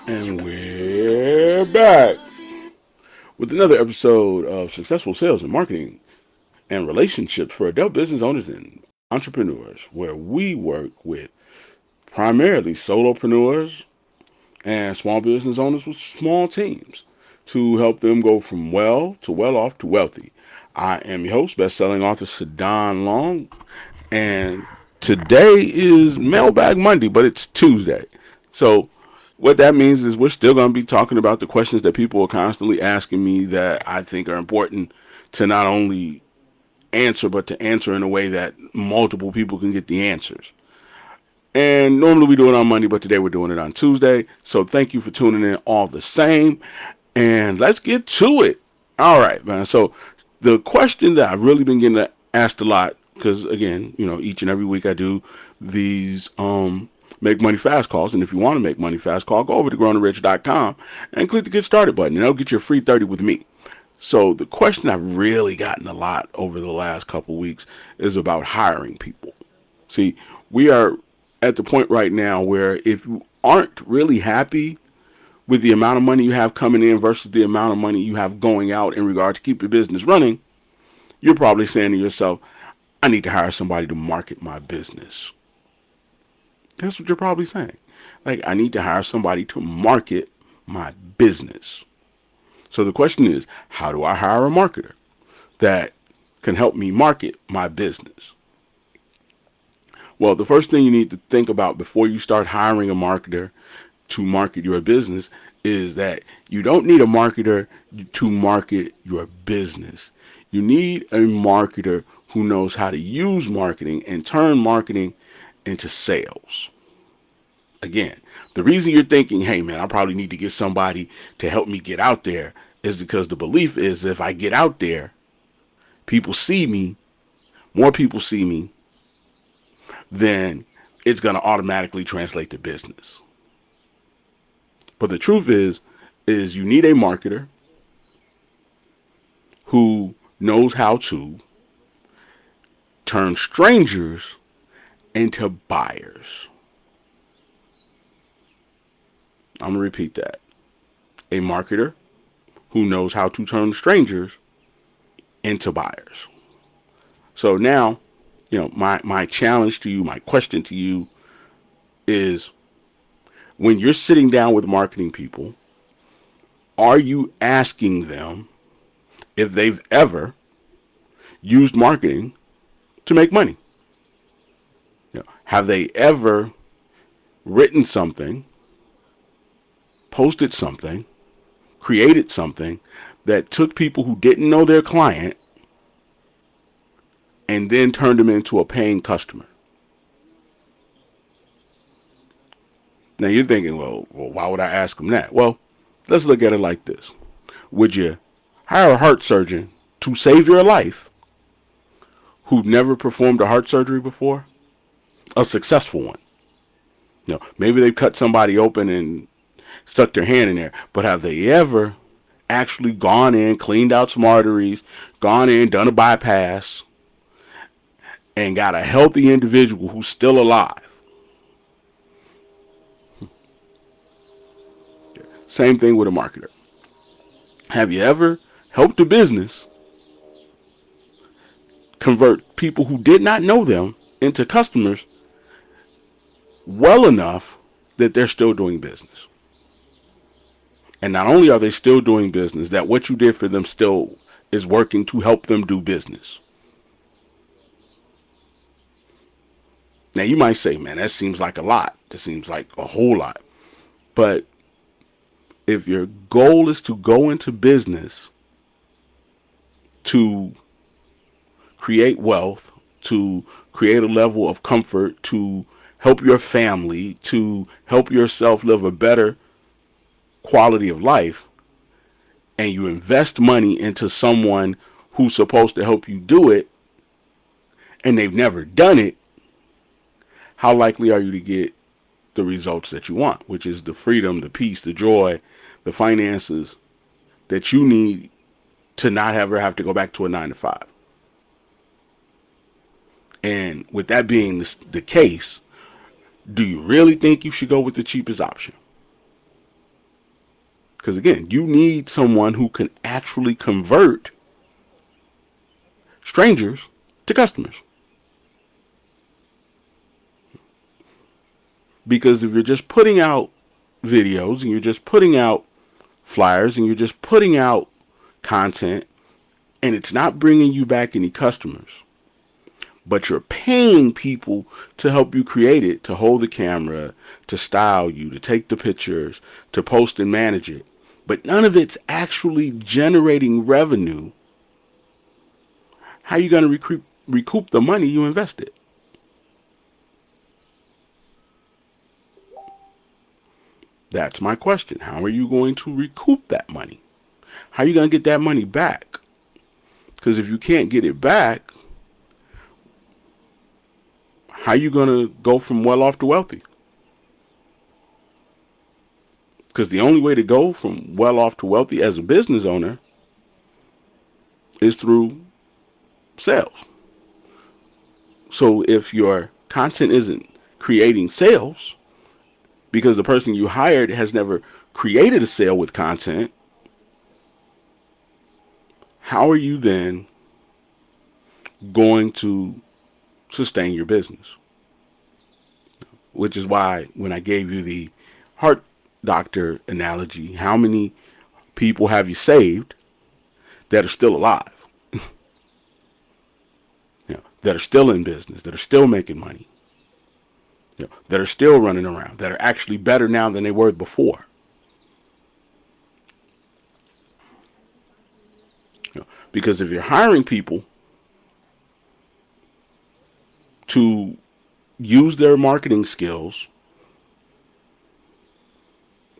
And we're back with another episode of Successful Sales and Marketing and Relationships for Adult Business Owners and Entrepreneurs, where we work with primarily solopreneurs and small business owners with small teams to help them go from well to well off to wealthy. I am your host, best-selling author Sadon Long, and today is Mailbag Monday, but it's Tuesday. So what that means is we're still going to be talking about the questions that people are constantly asking me that I think are important to not only answer, but to answer in a way that multiple people can get the answers. And normally we do it on Monday, but today we're doing it on Tuesday. So thank you for tuning in all the same. And let's get to it. All right, man. So the question that I've really been getting asked a lot, because again, each and every week I do these make money fast calls. And if you want to make money fast call, go over to growingrich.com and click the get started button, and that'll get you a free 30 with me. So the question I've really gotten a lot over the last couple weeks is about hiring people. See, we are at the point right now where if you aren't really happy with the amount of money you have coming in versus the amount of money you have going out in regard to keep your business running, you're probably saying to yourself, I need to hire somebody to market my business. That's what you're probably saying. Like, I need to hire somebody to market my business. So the question is, how do I hire a marketer that can help me market my business? Well, the first thing you need to think about before you start hiring a marketer to market your business is that you don't need a marketer to market your business. You need a marketer who knows how to use marketing and turn marketing into sales. Again, the reason you're thinking, hey man, I probably need to get somebody to help me get out there is because the belief is if I get out there, people see me, more people see me, then it's going to automatically translate to business. But the truth is you need a marketer who knows how to turn strangers into buyers. I'm going to repeat that. A marketer who knows how to turn strangers into buyers. So now, my challenge to you, my question to you is when you're sitting down with marketing people, are you asking them if they've ever used marketing to make money? Have they ever written something, posted something, created something that took people who didn't know their client and then turned them into a paying customer? Now you're thinking, well, why would I ask them that? Well, let's look at it like this. Would you hire a heart surgeon to save your life who never performed a heart surgery before? A successful one. Maybe they've cut somebody open and stuck their hand in there, but have they ever actually gone in, cleaned out some arteries, gone in, done a bypass, and got a healthy individual who's still alive? Same thing with a marketer. Have you ever helped a business convert people who did not know them into customers well enough that they're still doing business? And not only are they still doing business, that what you did for them still is working to help them do business. Now you might say, man, that seems like a lot. That seems like a whole lot. But if your goal is to go into business to create wealth, to create a level of comfort, to help your family, to help yourself live a better quality of life, and you invest money into someone who's supposed to help you do it, and they've never done it, how likely are you to get the results that you want, which is the freedom, the peace, the joy, the finances that you need to not ever have to go back to a 9 to 5? And with that being the case, do you really think you should go with the cheapest option? Because again, you need someone who can actually convert strangers to customers. Because if you're just putting out videos and you're just putting out flyers and you're just putting out content and it's not bringing you back any customers, but you're paying people to help you create it, to hold the camera, to style you, to take the pictures, to post and manage it, but none of it's actually generating revenue, how are you going to recoup the money you invested? That's my question. How are you going to recoup that money? How are you going to get that money back? Because if you can't get it back, how are you going to go from well off to wealthy? Because the only way to go from well off to wealthy as a business owner is through sales. So if your content isn't creating sales, because the person you hired has never created a sale with content, how are you then going to sustain your business? Which is why when I gave you the heart doctor analogy, how many people have you saved that are still alive? That are still in business, that are still making money, that are still running around, that are actually better now than they were before. Because if you're hiring people to use their marketing skills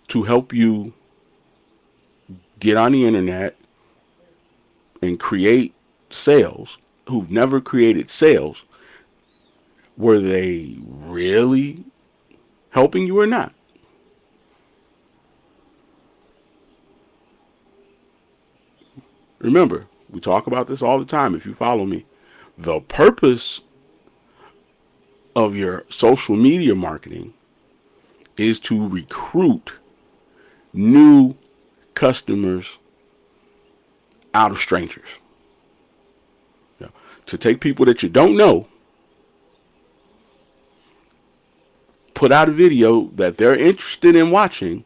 to help you get on the internet and create sales, who've never created sales, were they really helping you or not? Remember, we talk about this all the time if you follow me. The purpose of your social media marketing is to recruit new customers out of strangers. To take people that you don't know, put out a video that they're interested in watching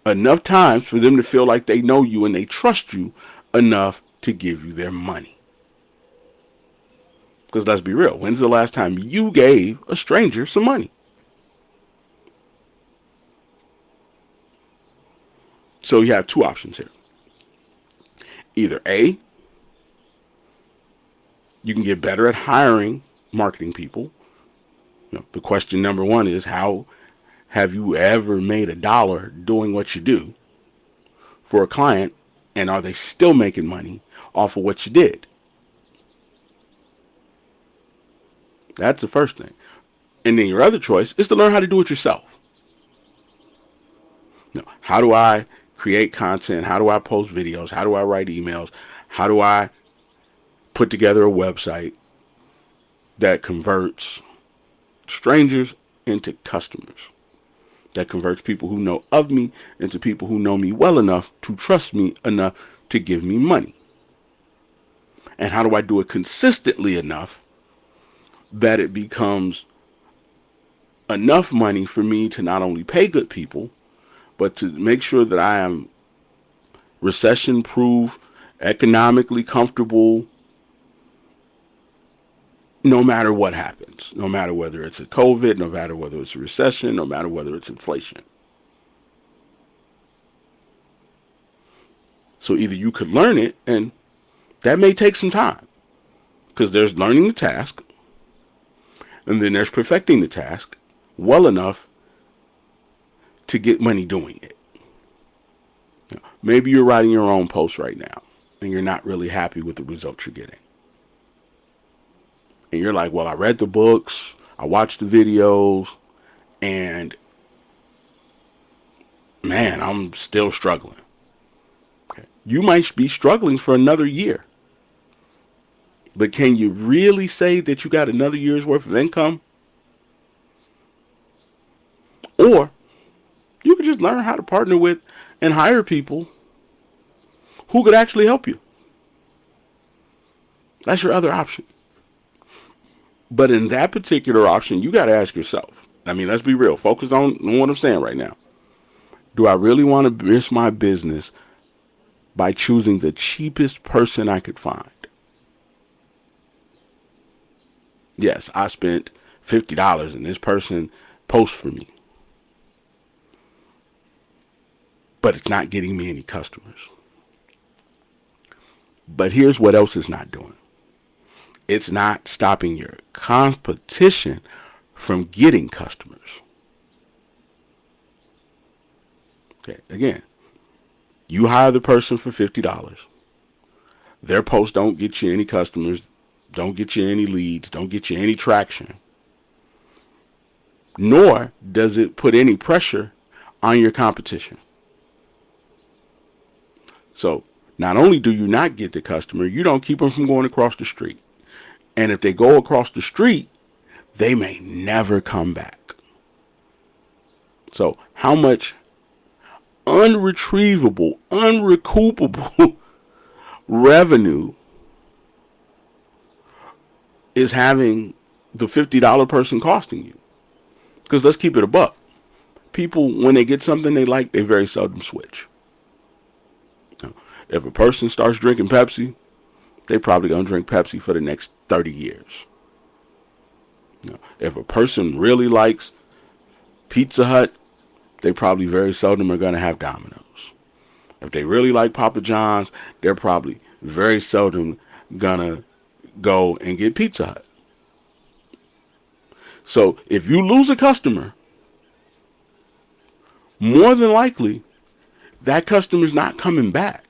enough times for them to feel like they know you and they trust you enough to give you their money. Because let's be real, when's the last time you gave a stranger some money? So you have two options here. Either A, you can get better at hiring marketing people. The question number one is, how have you ever made $1 doing what you do for a client, and are they still making money off of what you did? That's the first thing. And then your other choice is to learn how to do it yourself. How do I create content? How do I post videos? How do I write emails? How do I put together a website that converts strangers into customers, that converts people who know of me into people who know me well enough to trust me enough to give me money? And how do I do it consistently enough that it becomes enough money for me to not only pay good people, but to make sure that I am recession proof, economically comfortable, no matter what happens, no matter whether it's a COVID, no matter whether it's a recession, no matter whether it's inflation. So either you could learn it, and that may take some time, because there's learning the task, and then there's perfecting the task well enough to get money doing it. Maybe you're writing your own post right now, and you're not really happy with the results you're getting. And you're like, well, I read the books, I watched the videos, and man, I'm still struggling. Okay. You might be struggling for another year. But can you really say that you got another year's worth of income? Or you could just learn how to partner with and hire people who could actually help you. That's your other option. But in that particular option, you got to ask yourself. I mean, let's be real. Focus on what I'm saying right now. Do I really want to risk my business by choosing the cheapest person I could find? Yes, I spent $50 and this person posts for me, but it's not getting me any customers. But here's what else it's not doing. It's not stopping your competition from getting customers. Okay, again, you hire the person for $50. Their posts don't get you any customers, don't get you any leads, don't get you any traction. Nor does it put any pressure on your competition. So not only do you not get the customer, you don't keep them from going across the street. And if they go across the street, they may never come back. So how much unretrievable, unrecoupable revenue is having the $50 person costing you? Because let's keep it a buck. People, when they get something they like, they very seldom switch. If a person starts drinking Pepsi, they probably going to drink Pepsi for the next 30 years. If a person really likes Pizza Hut, they probably very seldom are going to have Domino's. If they really like Papa John's, they're probably very seldom going to go and get Pizza Hut. So if you lose a customer, more than likely, that customer's not coming back.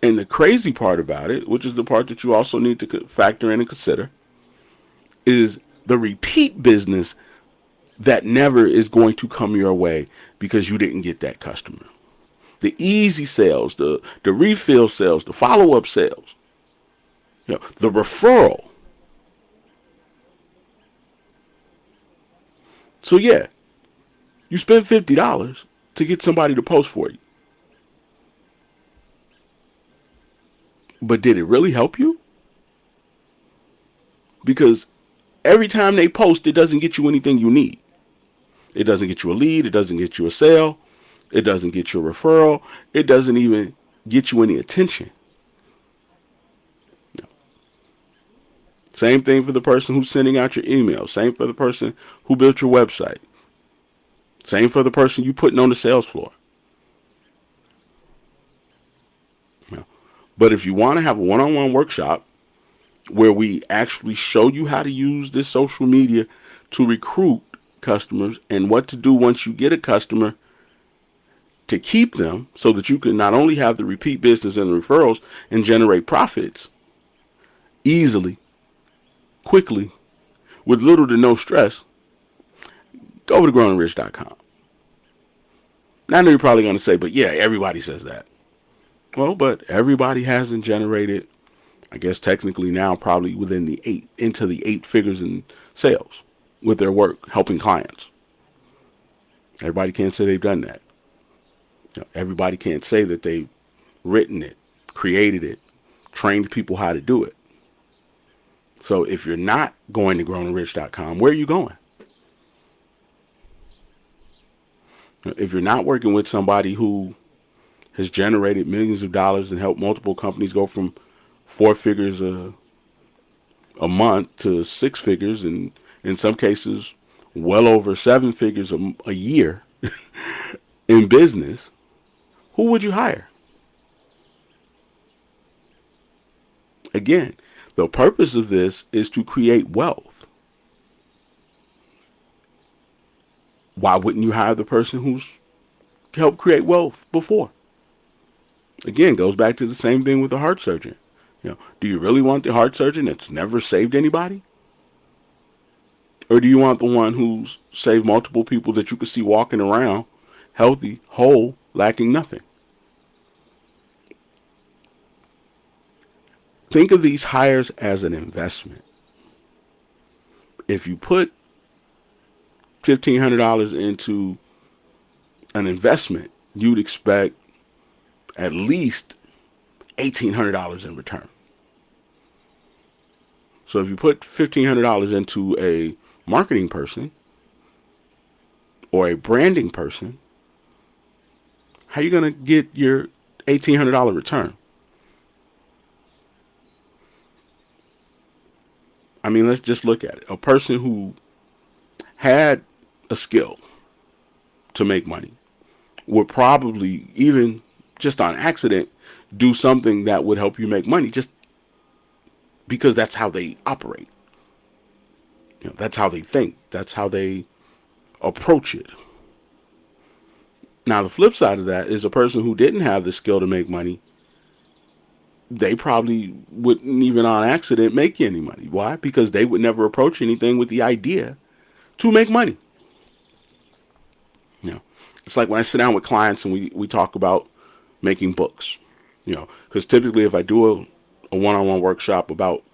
And the crazy part about it, which is the part that you also need to factor in and consider, is the repeat business that never is going to come your way because you didn't get that customer. The easy sales, the refill sales, the follow-up sales, the referral. So yeah, you spent $50 to get somebody to post for you. But did it really help you? Because every time they post, it doesn't get you anything you need. It doesn't get you a lead. It doesn't get you a sale. It doesn't get you a referral. It doesn't even get you any attention. No. Same thing for the person who's sending out your email. Same for the person who built your website. Same for the person you putting on the sales floor. No. But if you want to have a one-on-one workshop where we actually show you how to use this social media to recruit customers and what to do once you get a customer to keep them so that you can not only have the repeat business and the referrals and generate profits easily, quickly, with little to no stress, go over to growingrich.com. Now I know you're probably going to say, but yeah, everybody says that. Well, but everybody hasn't generated, I guess technically now probably into the 8 figures in sales with their work helping clients. Everybody can't say they've done that. Everybody can't say that they've written it, created it, trained people how to do it. So if you're not going to growingrich.com, where are you going? If you're not working with somebody who has generated millions of dollars and helped multiple companies go from 4 figures a month to 6 figures, and in some cases well over 7 figures a year in business, who would you hire? Again, the purpose of this is to create wealth. Why wouldn't you hire the person who's helped create wealth before? Again, goes back to the same thing with the heart surgeon. Do you really want the heart surgeon that's never saved anybody? Or do you want the one who's saved multiple people that you could see walking around healthy, whole, lacking nothing? Think of these hires as an investment. If you put $1,500 into an investment, you'd expect at least $1,800 in return. So if you put $1,500 into a marketing person or a branding person, how are you going to get your $1,800 return? I mean, let's just look at it. A person who had a skill to make money would probably, even just on accident, do something that would help you make money just because that's how they operate. That's how they think. That's how they approach it. Now, the flip side of that is a person who didn't have the skill to make money, they probably wouldn't even on accident make any money. Why? Because they would never approach anything with the idea to make money. It's like when I sit down with clients and we talk about making books, because typically if I do a one-on-one workshop about,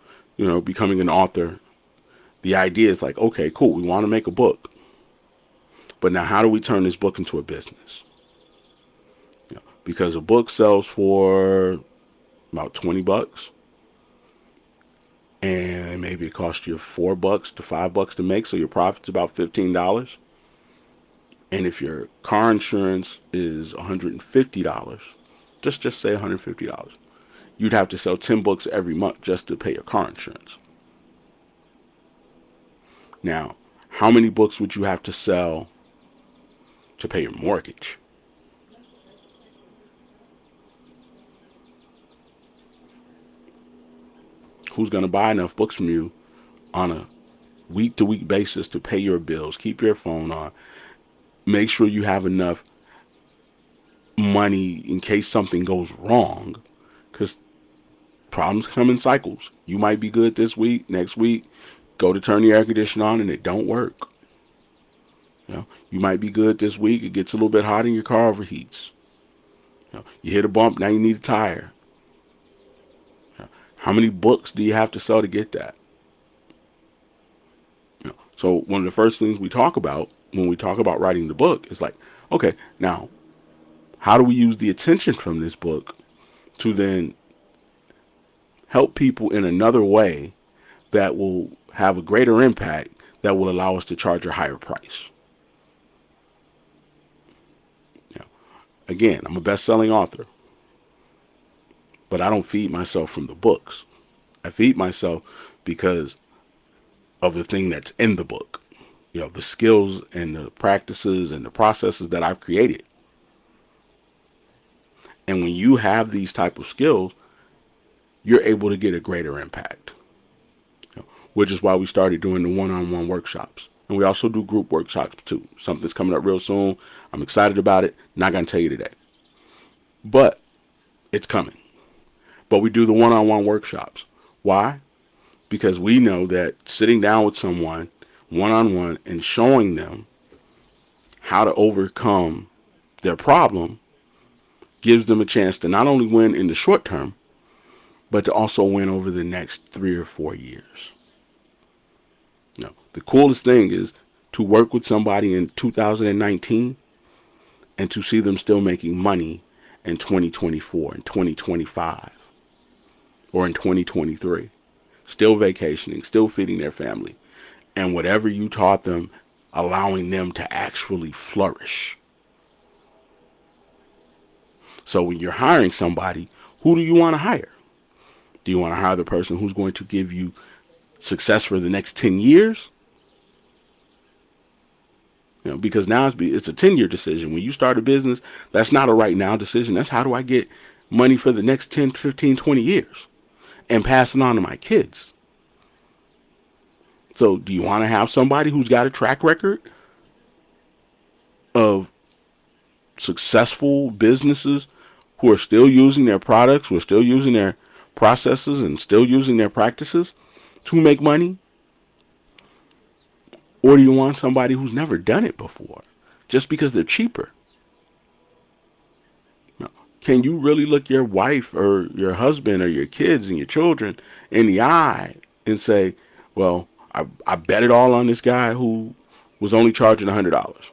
becoming an author, the idea is like, okay, cool, we want to make a book. But now how do we turn this book into a business? Because a book sells for about $20 and maybe it costs you $4 to $5 to make, so your profit's about $15. And if your car insurance is $150, just say $150, you'd have to sell 10 books every month just to pay your car insurance. Now, how many books would you have to sell to pay your mortgage? Who's going to buy enough books from you on a week-to-week basis to pay your bills, keep your phone on, make sure you have enough money in case something goes wrong? Because problems come in cycles. You might be good this week, next week, go to turn the air conditioner on and it don't work. You might be good this week, it gets a little bit hot and your car overheats. You hit a bump, now you need a tire. How many books do you have to sell to get that? So one of the first things we talk about when we talk about writing the book is like, okay, now how do we use the attention from this book to then help people in another way that will have a greater impact, that will allow us to charge a higher price? Again, I'm a best-selling author, but I don't feed myself from the books. I feed myself because of the thing that's in the book. The skills and the practices and the processes that I've created. And when you have these type of skills, you're able to get a greater impact. Which is why we started doing the one-on-one workshops. And we also do group workshops too. Something's coming up real soon. I'm excited about it. Not going to tell you today. But it's coming. But we do the one-on-one workshops. Why? Because we know that sitting down with someone one-on-one and showing them how to overcome their problem gives them a chance to not only win in the short term, but to also win over the next 3 or 4 years. The coolest thing is to work with somebody in 2019 and to see them still making money in 2024 and 2025 or in 2023, still vacationing, still feeding their family, and whatever you taught them, allowing them to actually flourish. So when you're hiring somebody, who do you want to hire? Do you want to hire the person who's going to give you success for the next 10 years? Because now it's a 10-year decision. When you start a business, that's not a right now decision. That's how do I get money for the next 10, 15, 20 years and pass it on to my kids. So do you want to have somebody who's got a track record of successful businesses who are still using their products, who are still using their processes and still using their practices to make money? Or do you want somebody who's never done it before just because they're cheaper? Now, can you really look your wife or your husband or your kids and your children in the eye and say, well, I bet it all on this guy who was only charging $100.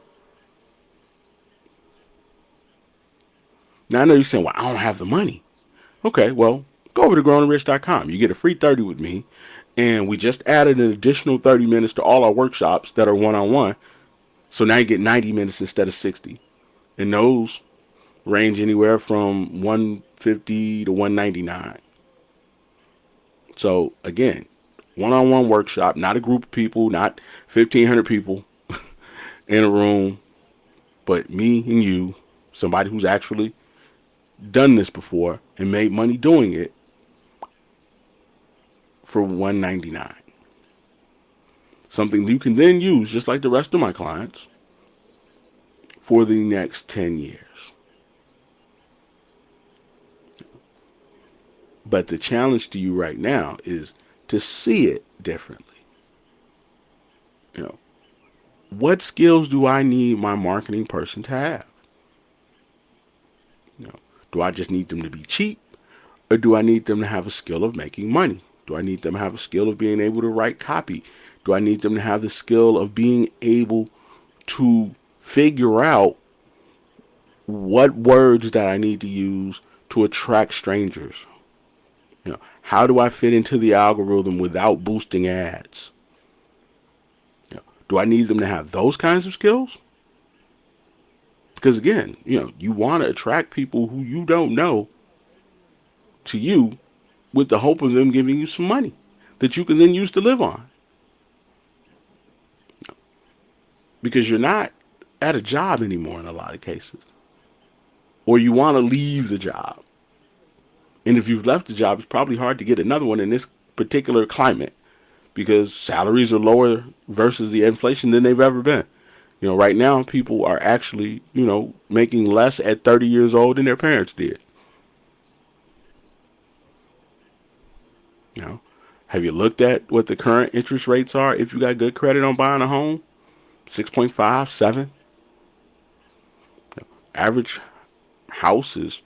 Now I know you're saying, well, I don't have the money. Okay, well, go over to growingrich.com. You get a free 30 with me, and we just added an additional 30 minutes to all our workshops that are one-on-one. So now you get 90 minutes instead of 60. And those range anywhere from 150 to 199. So again, one-on-one workshop, not a group of people, not 1,500 people in a room, but me and you, somebody who's actually done this before and made money doing it for 199. Something you can then use, just like the rest of my clients, for the next 10 years. But the challenge to you right now is to see it differently. You know, what skills do I need my marketing person to have? You know, do I just need them to be cheap, or do I need them to have a skill of making money? Do I need them to have a skill of being able to write copy? Do I need them to have the skill of being able to figure out what words that I need to use to attract strangers? You know, how do I fit into the algorithm without boosting ads? You know, do I need them to have those kinds of skills? Because again, you want to attract people who you don't know to you with the hope of them giving you some money that you can then use to live on. Because you're not at a job anymore in a lot of cases. Or you want to leave the job. And if you've left the job, it's probably hard to get another one in this particular climate because salaries are lower versus the inflation than they've ever been. Right now, people are actually, making less at 30 years old than their parents did. Have you looked at what the current interest rates are if you got good credit on buying a home? 6.5, 7. Average house is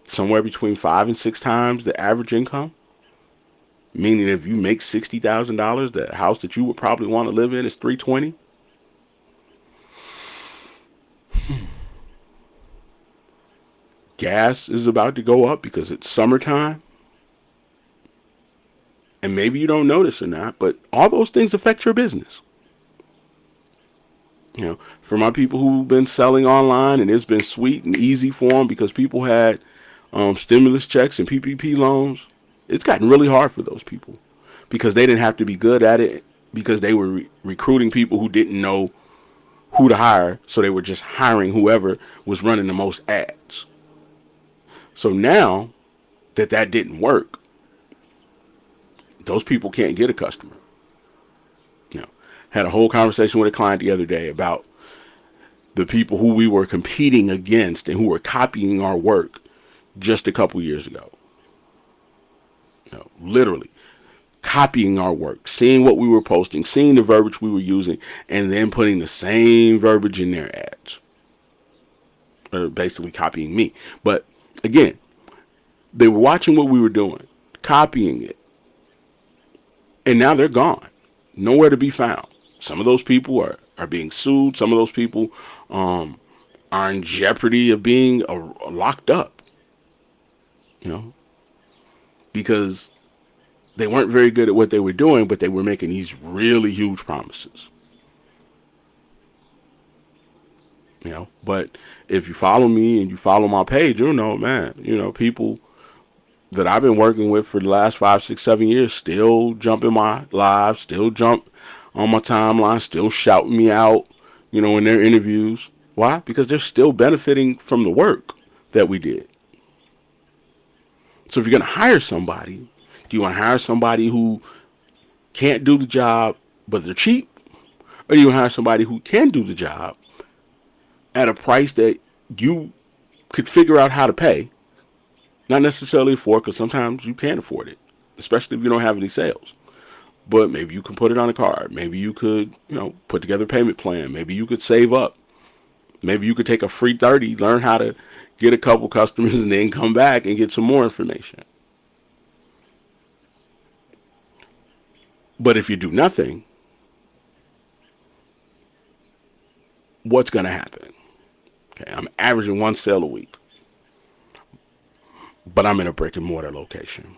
somewhere between 5 and 6 times the average income. Meaning if you make $60,000, the house that you would probably want to live in is $320,000. Gas is about to go up because it's summertime. And maybe you don't notice or not, but all those things affect your business. For my people who've been selling online and it's been sweet and easy for them because people had stimulus checks and PPP loans, it's gotten really hard for those people because they didn't have to be good at it because they were recruiting people who didn't know who to hire. So they were just hiring whoever was running the most ads. So now that didn't work, those people can't get a customer. Had a whole conversation with a client the other day about the people who we were competing against and who were copying our work just a couple years ago. Literally copying our work, seeing what we were posting, seeing the verbiage we were using, and then putting the same verbiage in their ads. Or basically copying me. But again, they were watching what we were doing, copying it, and now they're gone. Nowhere to be found. Some of those people are being sued. Some of those people are in jeopardy of being locked up. Because they weren't very good at what they were doing, but they were making these really huge promises. But if you follow me and you follow my page, you'll know, man, people that I've been working with for the last 5, 6, 7 years still jump in my live, still jump on my timeline, still shouting me out, in their interviews. Why? Because they're still benefiting from the work that we did. So if you're going to hire somebody, do you want to hire somebody who can't do the job, but they're cheap? Or do you want to hire somebody who can do the job at a price that you could figure out how to pay? Not necessarily afford, because sometimes you can't afford it, especially if you don't have any sales. But maybe you can put it on a card. Maybe you could, put together a payment plan. Maybe you could save up. Maybe you could take a free 30, learn how to get a couple customers, and then come back and get some more information. But if you do nothing, what's going to happen? Okay, I'm averaging one sale a week, but I'm in a brick and mortar location.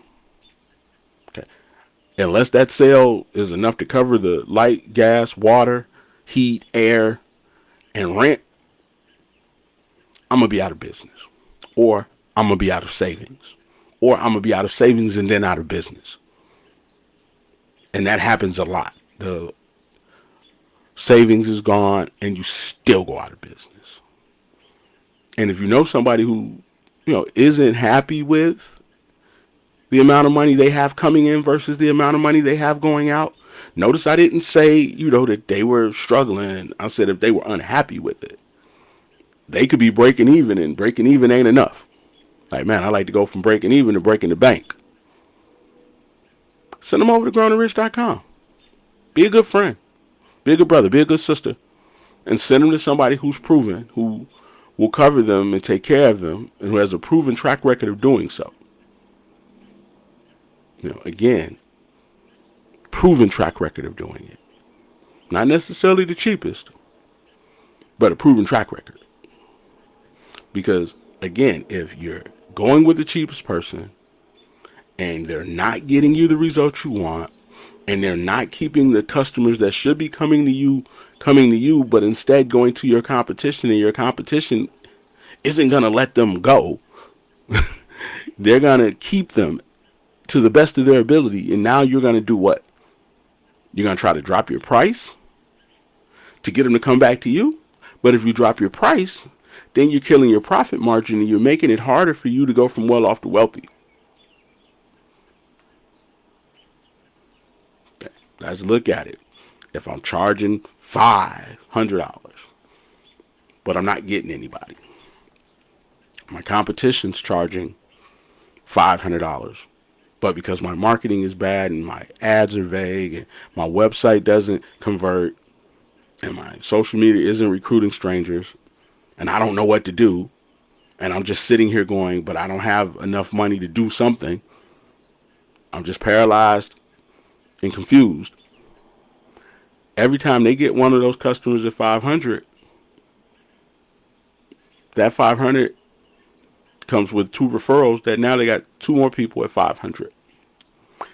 Okay, unless that sale is enough to cover the light, gas, water, heat, air, and rent, I'm going to be out of business. Or I'm going to be out of savings. Or I'm going to be out of savings and then out of business. And that happens a lot. The savings is gone and you still go out of business. And if you know somebody who, isn't happy with the amount of money they have coming in versus the amount of money they have going out, notice I didn't say, that they were struggling. I said if they were unhappy with it. They could be breaking even, and breaking even ain't enough. Like, man, I like to go from breaking even to breaking the bank. Send them over to growingrich.com. Be a good friend. Be a good brother. Be a good sister. And send them to somebody who's proven, who will cover them and take care of them, and who has a proven track record of doing so. Again, proven track record of doing it. Not necessarily the cheapest, but a proven track record. Because, again, if you're going with the cheapest person and they're not getting you the results you want, and they're not keeping the customers that should be coming to you, but instead going to your competition, and your competition isn't going to let them go, they're going to keep them to the best of their ability. And now you're going to do what? You're going to try to drop your price to get them to come back to you. But if you drop your price, then you're killing your profit margin and you're making it harder for you to go from well off to wealthy. Okay, let's look at it. If I'm charging $500, but I'm not getting anybody, my competition's charging $500, but because my marketing is bad and my ads are vague and my website doesn't convert and my social media isn't recruiting strangers, and I don't know what to do, and I'm just sitting here going, but I don't have enough money to do something. I'm just paralyzed and confused. Every time they get one of those customers at 500, that 500 comes with 2 referrals that now they got 2 more people at 500.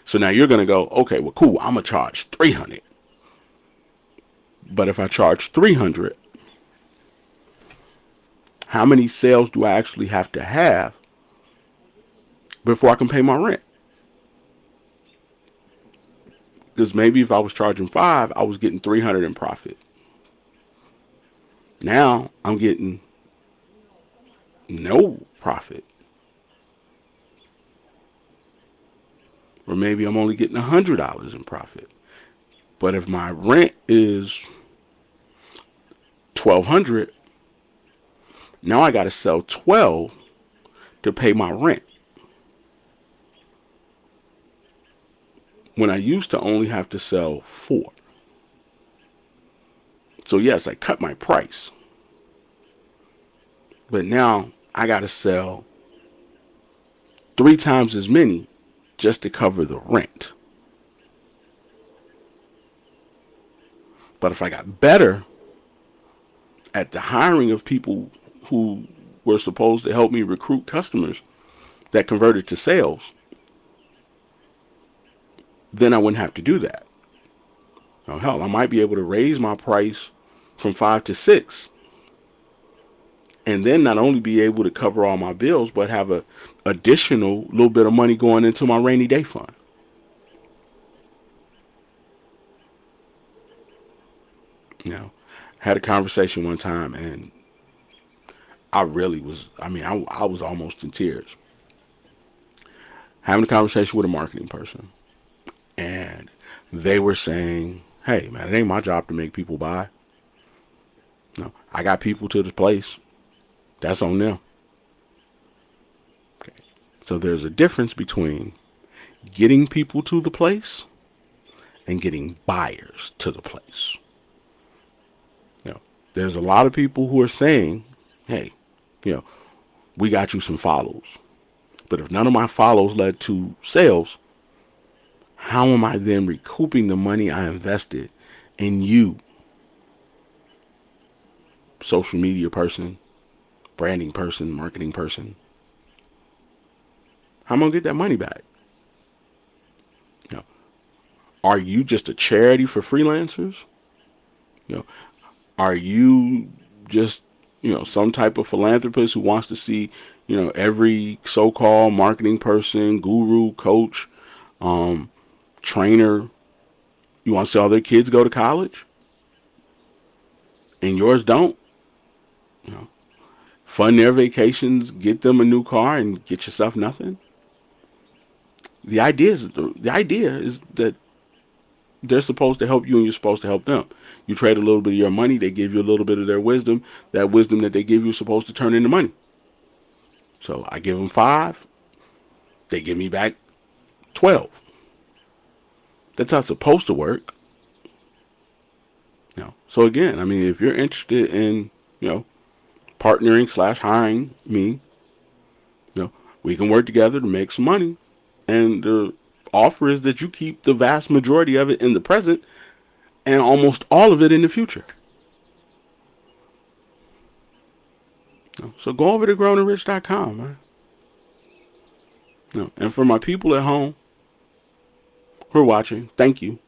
So now you're going to go, okay, well, cool, I'm going to charge 300. But if I charge 300, how many sales do I actually have to have before I can pay my rent? Because maybe if I was charging 5, I was getting 300 in profit. Now I'm getting no profit. Or maybe I'm only getting $100 in profit. But if my rent is $1,200, now I got to sell 12 to pay my rent. When I used to only have to sell 4. So yes, I cut my price. But now I got to sell 3 times as many just to cover the rent. But if I got better at the hiring of people who were supposed to help me recruit customers that converted to sales, then I wouldn't have to do that. Now, hell, I might be able to raise my price from 5 to 6, and then not only be able to cover all my bills, but have a additional little bit of money going into my rainy day fund. Had a conversation one time, and I really was, I was almost in tears. Having a conversation with a marketing person, and they were saying, hey, man, it ain't my job to make people buy. No, I got people to this place. That's on them. Okay. So there's a difference between getting people to the place and getting buyers to the place. There's a lot of people who are saying, hey, we got you some follows. But if none of my follows led to sales, how am I then recouping the money I invested in you? social media person, branding person, marketing person, how am I gonna get that money back? You know, are you just a charity for freelancers? You know, are you just, some type of philanthropist who wants to see, every so-called marketing person, guru, coach, um, trainer, you want to see all their kids go to college and yours don't? You know, fund their vacations, get them a new car, and get yourself nothing. The idea is that they're supposed to help you and you're supposed to help them. You trade a little bit of your money, they give you a little bit of their wisdom. That wisdom that they give you is supposed to turn into money. So I give them 5, they give me back 12. That's how it's supposed to work. So again, I mean, if you're interested in, partnering / hiring me, we can work together to make some money. And the offer is that you keep the vast majority of it in the present and almost all of it in the future. So go over to growingrich.com, man. And for my people at home who are watching, thank you.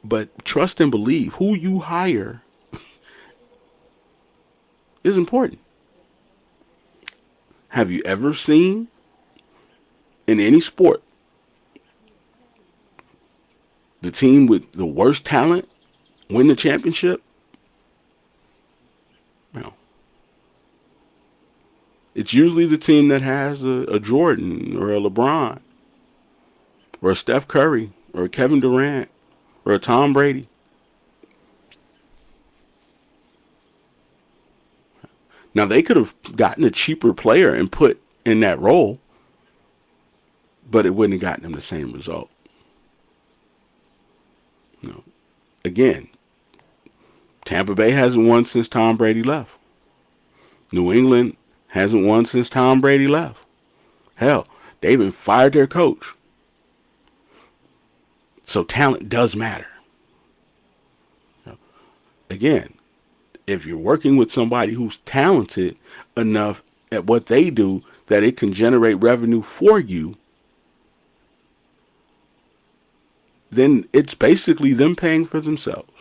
But trust and believe who you hire is important. Have you ever seen in any sport the team with the worst talent win the championship? No. It's usually the team that has a Jordan or a LeBron or a Steph Curry or a Kevin Durant or a Tom Brady. Now, they could have gotten a cheaper player and put in that role, but it wouldn't have gotten them the same result. Again, Tampa Bay hasn't won since Tom Brady left. New England hasn't won since Tom Brady left. Hell, they even fired their coach. So talent does matter. Again, if you're working with somebody who's talented enough at what they do that it can generate revenue for you, then it's basically them paying for themselves.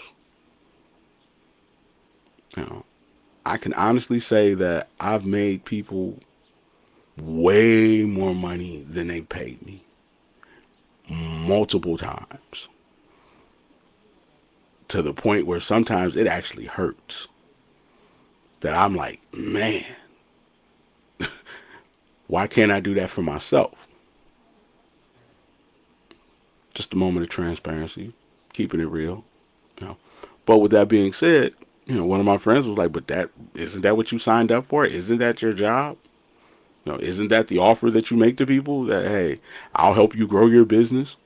I can honestly say that I've made people way more money than they paid me multiple times, to the point where sometimes it actually hurts. That I'm like, man, why can't I do that for myself? Just a moment of transparency, keeping it real. But with that being said, one of my friends was like, but isn't that what you signed up for? Isn't that your job? Isn't that the offer that you make to people? That, hey, I'll help you grow your business.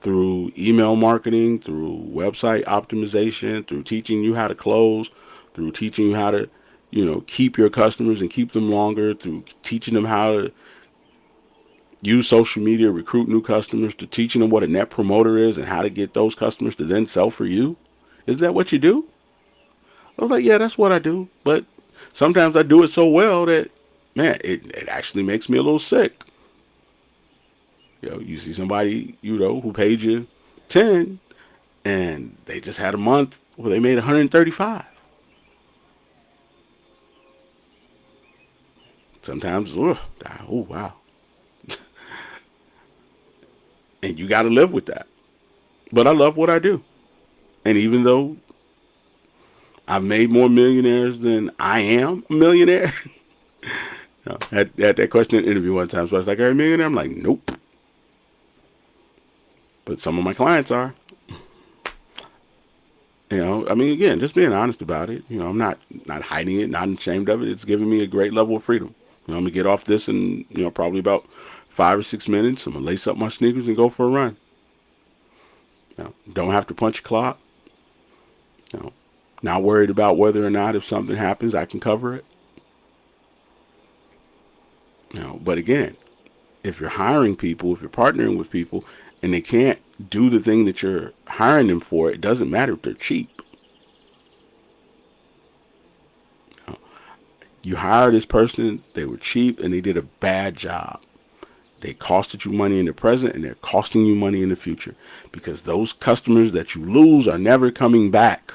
Through email marketing, through website optimization, through teaching you how to close, through teaching you how to, keep your customers and keep them longer, through teaching them how to use social media, recruit new customers, to teaching them what a net promoter is and how to get those customers to then sell for you. Isn't that what you do? I was like, yeah, that's what I do. But sometimes I do it so well that, man, it actually makes me a little sick. You see somebody, who paid you 10 and they just had a month where they made 135. Sometimes, oh, wow. And you got to live with that. But I love what I do. And even though I've made more millionaires than I am a millionaire, I had that question in an interview one time. So I was like, are you a millionaire? I'm like, nope. But some of my clients are. I mean, again, just being honest about it. I'm not hiding it, not ashamed of it. It's giving me a great level of freedom. I'm going to get off this in, probably about 5 or 6 minutes. I'm going to lace up my sneakers and go for a run. Don't have to punch a clock. Not worried about whether or not if something happens, I can cover it. But again, if you're hiring people, if you're partnering with people, and they can't do the thing that you're hiring them for, it doesn't matter if they're cheap. You hire this person, they were cheap, and they did a bad job. They costed you money in the present, and they're costing you money in the future, because those customers that you lose are never coming back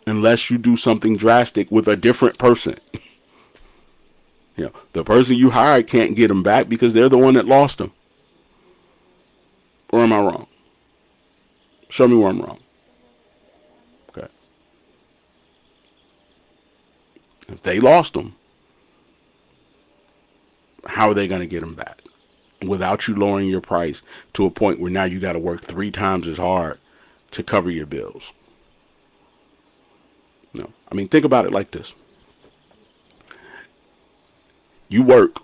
unless you do something drastic with a different person. The person you hired can't get them back because they're the one that lost them. Or am I wrong? Show me where I'm wrong. Okay. If they lost them, how are they going to get them back without you lowering your price to a point where now you got to work 3 times as hard to cover your bills? No. I mean, think about it like this. You work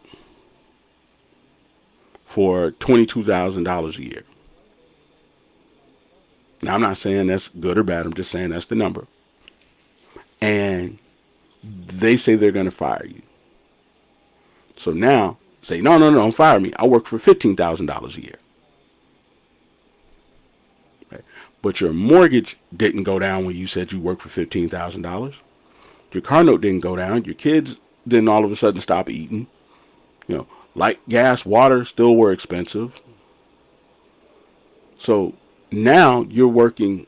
for $22,000 a year. Now, I'm not saying that's good or bad. I'm just saying that's the number. And they say they're going to fire you. So now, say, no, don't fire me. I work for $15,000 a year. Okay. But your mortgage didn't go down when you said you worked for $15,000. Your car note didn't go down. Your kids didn't all of a sudden stop eating. Light, gas, water still were expensive. So now you're working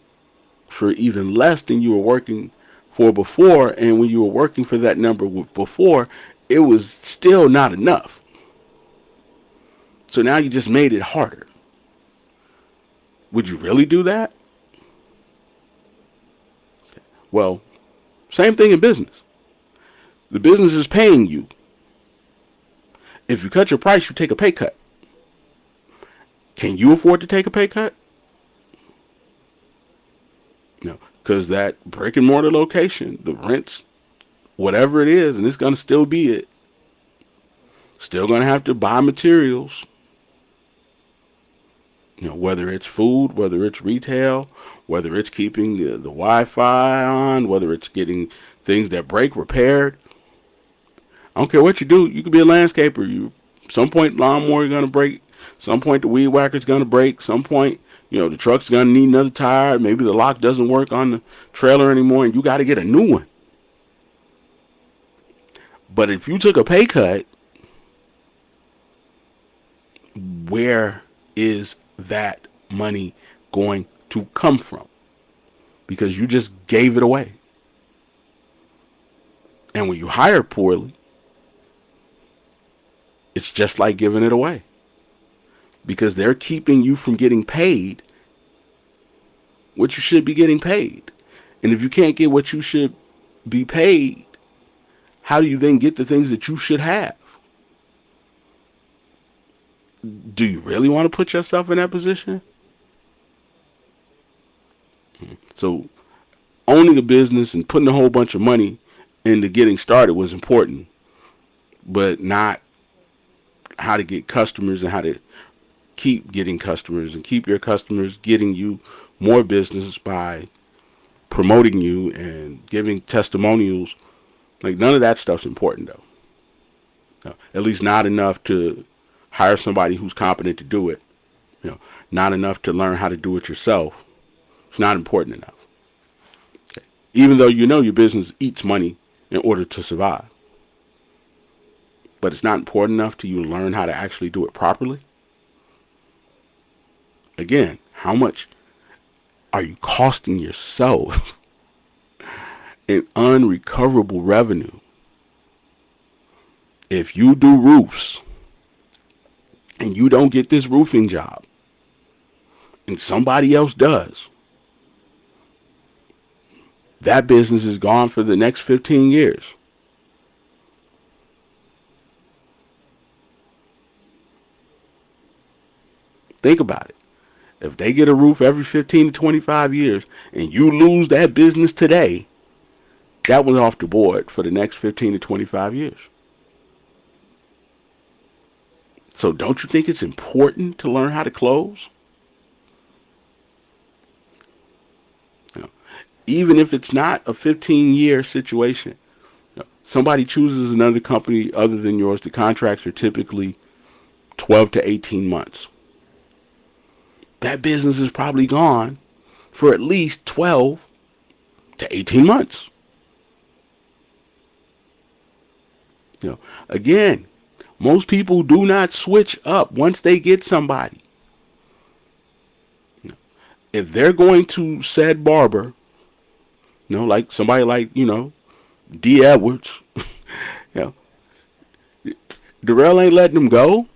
for even less than you were working for before. And when you were working for that number before, it was still not enough. So now you just made it harder. Would you really do that? Well, same thing in business. The business is paying you. If you cut your price, you take a pay cut. Can you afford to take a pay cut? No, because that brick and mortar location, the rents, whatever it is, and it's going to still be it. Still going to have to buy materials. Whether it's food, whether it's retail, whether it's keeping the Wi-Fi on, whether it's getting things that break repaired. I don't care what you do. You could be a landscaper. Some point lawnmower is going to break. Some point the weed whacker is going to break. Some point, the truck's going to need another tire. Maybe the lock doesn't work on the trailer anymore, and you got to get a new one. But if you took a pay cut, where is that money going to come from? Because you just gave it away. And when you hire poorly, it's just like giving it away. Because they're keeping you from getting paid what you should be getting paid. And if you can't get what you should be paid, how do you then get the things that you should have? Do you really want to put yourself in that position? So owning a business and putting a whole bunch of money into getting started was important, but not how to get customers and how to keep getting customers and keep your customers getting you more business by promoting you and giving testimonials. Like, none of that stuff's important, though. No, at least not enough to hire somebody who's competent to do it. Not enough to learn how to do it yourself. It's not important enough. Okay. Even though your business eats money in order to survive. But it's not important enough to you to learn how to actually do it properly. Again, how much are you costing yourself in unrecoverable revenue? If you do roofs and you don't get this roofing job and somebody else does, that business is gone for the next 15 years. Think about it. If they get a roof every 15 to 25 years and you lose that business today, that was off the board for the next 15 to 25 years. So don't you think it's important to learn how to close? Even if it's not a 15-year situation, somebody chooses another company other than yours. The contracts are typically 12 to 18 months. that business is probably gone for at least 12 to 18 months. You know, again, most people do not switch up once they get somebody. You know, if they're going to said barber, like somebody like, D. Edwards, you know, Darrell ain't letting them go.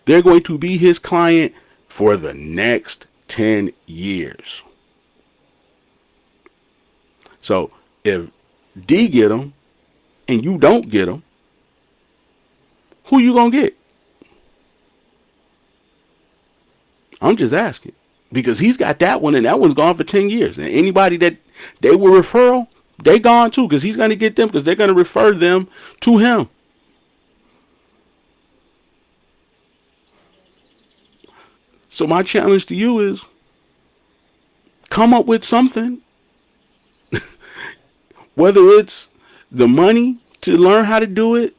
They're going to be his client for the next 10 years. So if D get them and you don't get them, who you gonna get? I'm just asking. Because he's got that one and that one's gone for 10 years. And anybody that they were referral, they gone too, because he's going to get them, because they're going to refer them to him. So my challenge to you is come up with something. Whether it's the money to learn how to do it,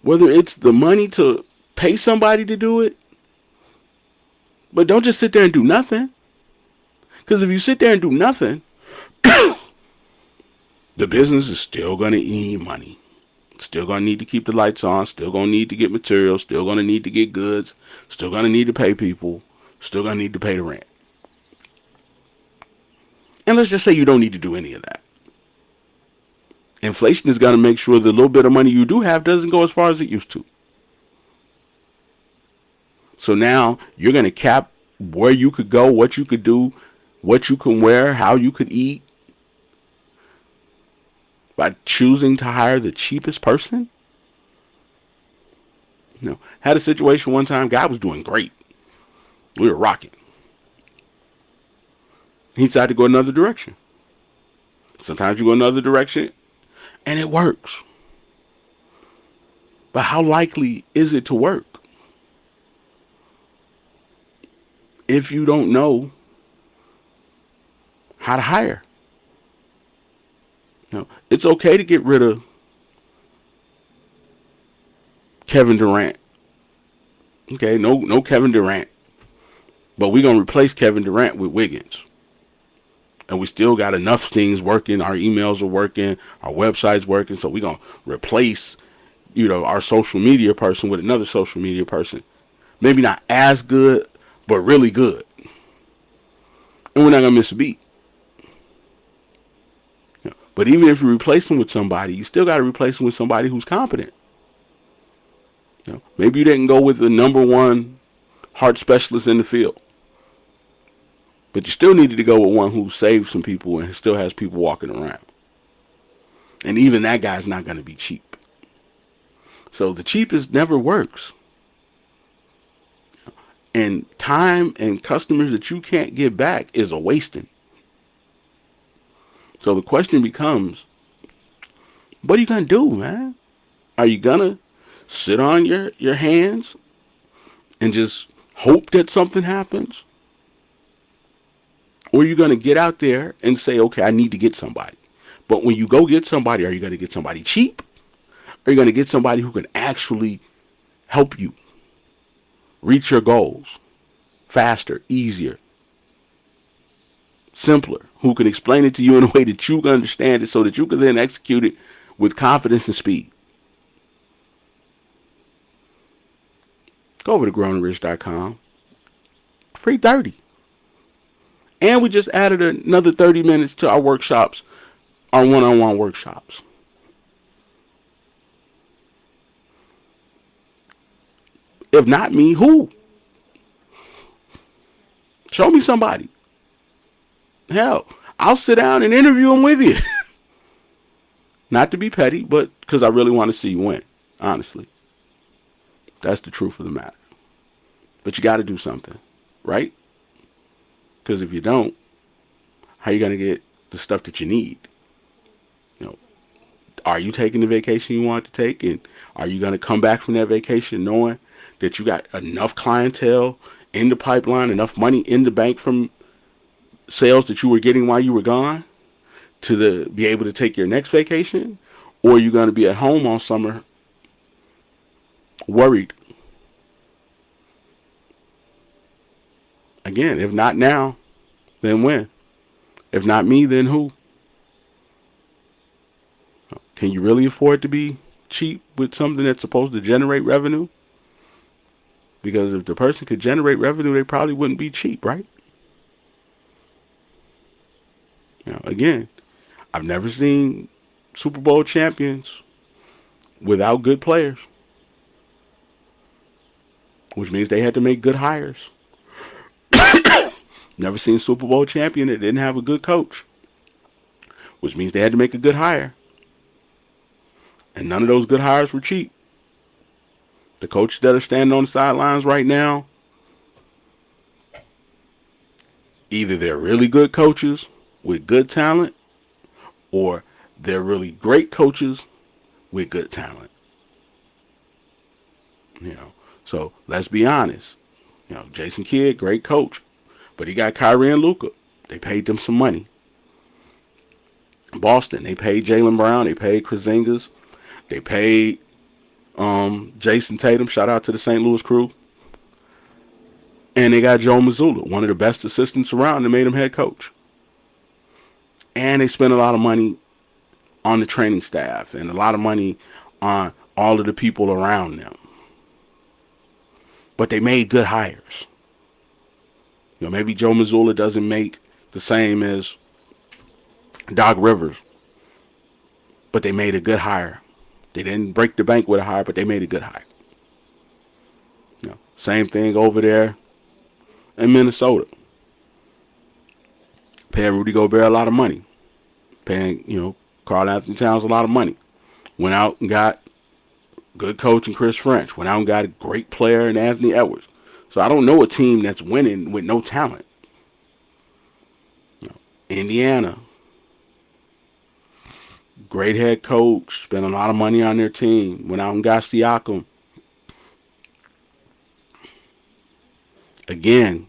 whether it's the money to pay somebody to do it. But don't just sit there and do nothing. Because if you sit there and do nothing, the business is still going to need money. Still going to need to keep the lights on. Still going to need to get materials. Still going to need to get goods. Still going to need to pay people. Still going to need to pay the rent. And let's just say you don't need to do any of that. Inflation is going to make sure the little bit of money you do have doesn't go as far as it used to. So now you're going to cap where you could go, what you could do, what you can wear, how you could eat, by choosing to hire the cheapest person. Had a situation one time, guy was doing great. We were rocking. He decided to go another direction. Sometimes you go another direction and it works. But how likely is it to work if you don't know how to hire? It's okay to get rid of Kevin Durant. Okay, no Kevin Durant. But we're going to replace Kevin Durant with Wiggins. And we still got enough things working. Our emails are working. Our website's working. So we're going to replace, our social media person with another social media person. Maybe not as good, but really good. And we're not going to miss a beat. But even if you replace them with somebody, you still got to replace them with somebody who's competent. Maybe you didn't go with the number one heart specialist in the field. But you still needed to go with one who saved some people and still has people walking around. And even that guy's not going to be cheap. So the cheapest never works. And time and customers that you can't get back is a wasting. So the question becomes, what are you going to do, man? Are you going to sit on your hands and just hope that something happens? Or are you going to get out there and say, okay, I need to get somebody? But when you go get somebody, are you going to get somebody cheap? Or are you going to get somebody who can actually help you reach your goals faster, easier, simpler, who can explain it to you in a way that you can understand it so that you can then execute it with confidence and speed? Go over to growingrich.com. Free 30. And we just added another 30 minutes to our workshops, our one-on-one workshops. If not me, who? Show me somebody. Hell, I'll sit down and interview them with you. Not to be petty, but because I really want to see you win. Honestly. That's the truth of the matter. But you got to do something, right? Because if you don't, how are you going to get the stuff that you need? Are you taking the vacation you want to take? And are you going to come back from that vacation knowing that you got enough clientele in the pipeline, enough money in the bank from sales that you were getting while you were gone to be able to take your next vacation? Or are you going to be at home all summer worried Again, if not now, then when? If not me, then who? Can you really afford to be cheap with something that's supposed to generate revenue? Because if the person could generate revenue, they probably wouldn't be cheap, right? Again, I've never seen Super Bowl champions without good players, which means they had to make good hires. Never seen a Super Bowl champion that didn't have a good coach, which means they had to make a good hire. And none of those good hires were cheap. The coaches that are standing on the sidelines right now, either they're really good coaches with good talent, or they're really great coaches with good talent. So let's be honest. Jason Kidd, great coach, but he got Kyrie and Luka. They paid them some money. Boston, they paid Jaylen Brown, they paid Krasingas, they paid Jason Tatum. Shout out to the St. Louis Crew. And they got Joe Mazzulla, one of the best assistants around, and made him head coach. And they spent a lot of money on the training staff and a lot of money on all of the people around them. But they made good hires. Maybe Joe Mazzulla doesn't make the same as Doc Rivers, but they made a good hire. They didn't break the bank with a hire, but they made a good hire. Same thing over there in Minnesota. Paying Rudy Gobert a lot of money. Paying, Karl Anthony Towns a lot of money. Went out and got good coach in Chris French. Went out and got a great player in Anthony Edwards. So I don't know a team that's winning with no talent. Indiana. Great head coach. Spent a lot of money on their team. Went out and got Siakam. Again,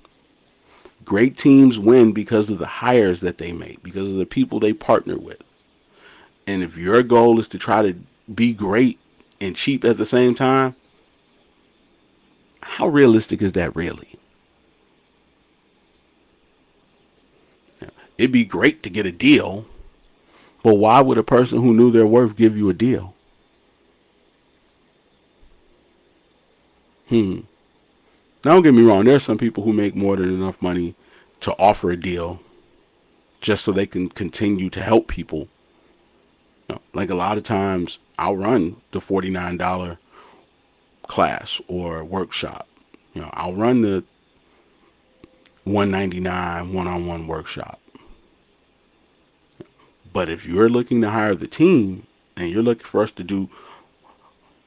great teams win because of the hires that they make, because of the people they partner with. And if your goal is to try to be great and cheap at the same time, how realistic is that really? It'd be great to get a deal, but why would a person who knew their worth give you a deal? Now, don't get me wrong. There are some people who make more than enough money to offer a deal just so they can continue to help people. Like a lot of times, I'll run the $49 class or workshop. I'll run the $199 one-on-one workshop. But if you're looking to hire the team and you're looking for us to do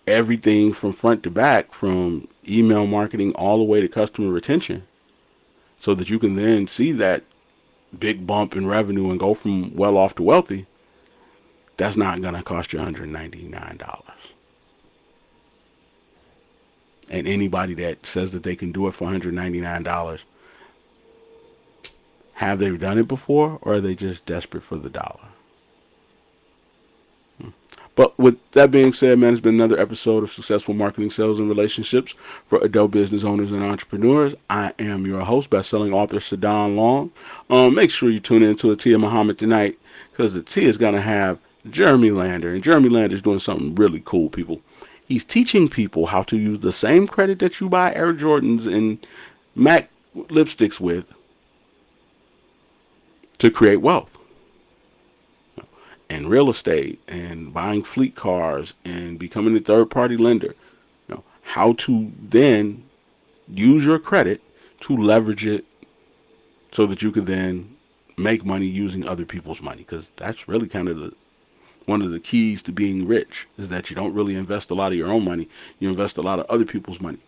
everything from front to back, from email marketing all the way to customer retention, so that you can then see that big bump in revenue and go from well off to wealthy, that's not going to cost you $199. And anybody that says that they can do it for $199, have they done it before, or are they just desperate for the dollar? But with that being said, man, it's been another episode of Successful Marketing, Sales, and Relationships for adult business owners and entrepreneurs. I am your host, best-selling author Sadon Long. Make sure you tune in to Tia Muhammad tonight, because the Tia is going to have Jeremy Lander. And Jeremy Lander is doing something really cool, people. He's teaching people how to use the same credit that you buy Air Jordans and MAC lipsticks with to create wealth. And real estate and buying fleet cars and becoming a third-party lender. How to then use your credit to leverage it so that you can then make money using other people's money. Because that's really kind of one of the keys to being rich, is that you don't really invest a lot of your own money. You invest a lot of other people's money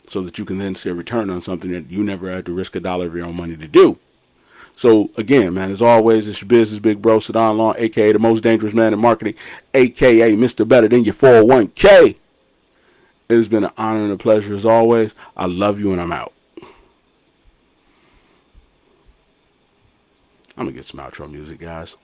so that you can then see a return on something that you never had to risk a dollar of your own money to do. So, again, man, as always, it's your business big bro, Sadon Long, a.k.a. the most dangerous man in marketing, a.k.a. Mr. Better Than Your 401k. It has been an honor and a pleasure as always. I love you, and I'm out. I'm going to get some outro music, guys.